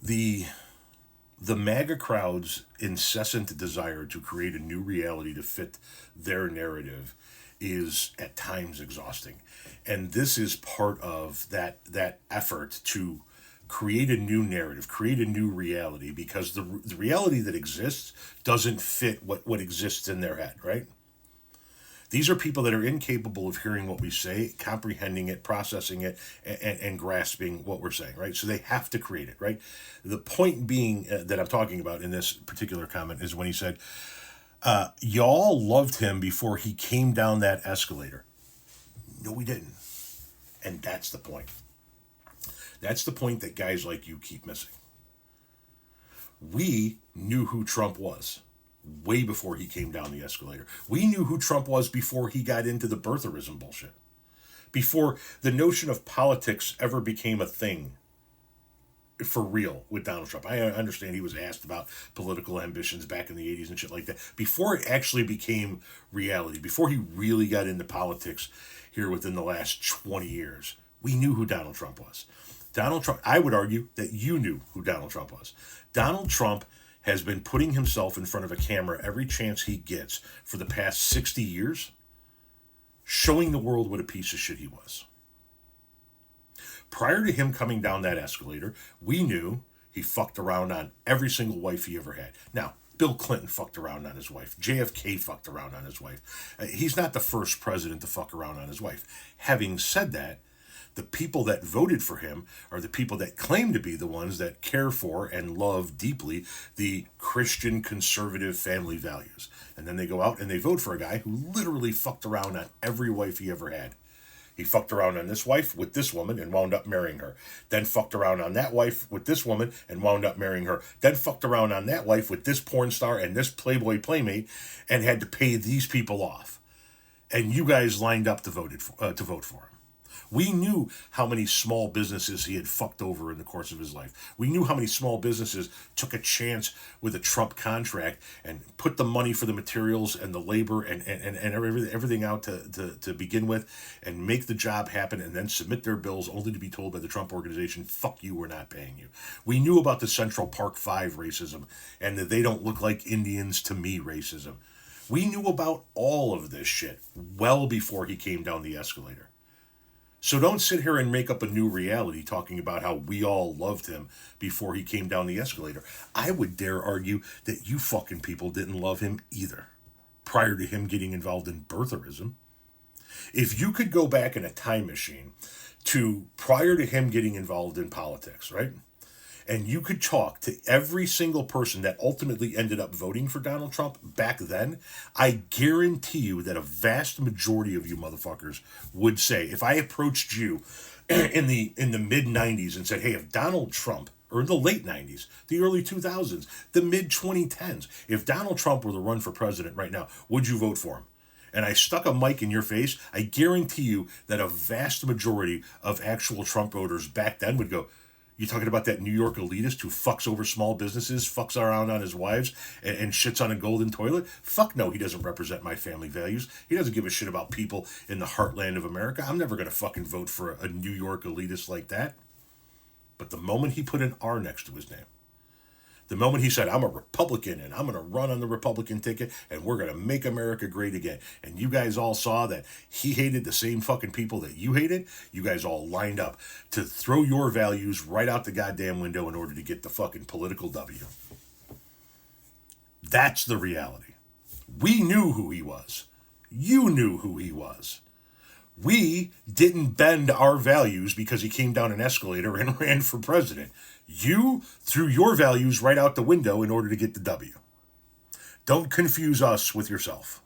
the the MAGA crowd's incessant desire to create a new reality to fit their narrative is at times exhausting. And this is part of that effort to create a new narrative, create a new reality, because the reality that exists doesn't fit what exists in their head, right? These are people that are incapable of hearing what we say, comprehending it, processing it, and grasping what we're saying, right? So they have to create it, right? The point being that I'm talking about in this particular comment is when he said, y'all loved him before he came down that escalator. No, we didn't. And that's the point. That's the point that guys like you keep missing. We knew who Trump was way before he came down the escalator. We knew who Trump was before he got into the birtherism bullshit. Before the notion of politics ever became a thing for real with Donald Trump. I understand he was asked about political ambitions back in the 80s and shit like that. Before it actually became reality, before he really got into politics here within the last 20 years, we knew who Donald Trump was. Donald Trump, I would argue that you knew who Donald Trump was. Donald Trump has been putting himself in front of a camera every chance he gets for the past 60 years, showing the world what a piece of shit he was. Prior to him coming down that escalator, we knew he fucked around on every single wife he ever had. Now, Bill Clinton fucked around on his wife. JFK fucked around on his wife. He's not the first president to fuck around on his wife. Having said that, the people that voted for him are the people that claim to be the ones that care for and love deeply the Christian conservative family values. And then they go out and they vote for a guy who literally fucked around on every wife he ever had. He fucked around on this wife with this woman and wound up marrying her. Then fucked around on that wife with this woman and wound up marrying her. Then fucked around on that wife with this porn star and this Playboy playmate and had to pay these people off. And you guys lined up to vote for him. We knew how many small businesses he had fucked over in the course of his life. We knew how many small businesses took a chance with a Trump contract and put the money for the materials and the labor and everything out to begin with and make the job happen and then submit their bills only to be told by the Trump organization, fuck you, we're not paying you. We knew about the Central Park 5 racism and that they don't look like Indians to me racism. We knew about all of this shit well before he came down the escalator. So don't sit here and make up a new reality talking about how we all loved him before he came down the escalator. I would dare argue that you fucking people didn't love him either prior to him getting involved in birtherism. If you could go back in a time machine to prior to him getting involved in politics, right? And you could talk to every single person that ultimately ended up voting for Donald Trump back then, I guarantee you that a vast majority of you motherfuckers would say, if I approached you in the mid 90s and said, hey, if Donald Trump, or in the late 90s, the early 2000s, the mid 2010s, if Donald Trump were to run for president right now, would you vote for him? And I stuck a mic in your face, I guarantee you that a vast majority of actual Trump voters back then would go, you talking about that New York elitist who fucks over small businesses, fucks around on his wives, and shits on a golden toilet? Fuck no, he doesn't represent my family values. He doesn't give a shit about people in the heartland of America. I'm never going to fucking vote for a New York elitist like that. But the moment he put an R next to his name, the moment he said, I'm a Republican and I'm going to run on the Republican ticket and we're going to make America great again. And you guys all saw that he hated the same fucking people that you hated. You guys all lined up to throw your values right out the goddamn window in order to get the fucking political W. That's the reality. We knew who he was. You knew who he was. We didn't bend our values because he came down an escalator and ran for president. You threw your values right out the window in order to get the W. Don't confuse us with yourself.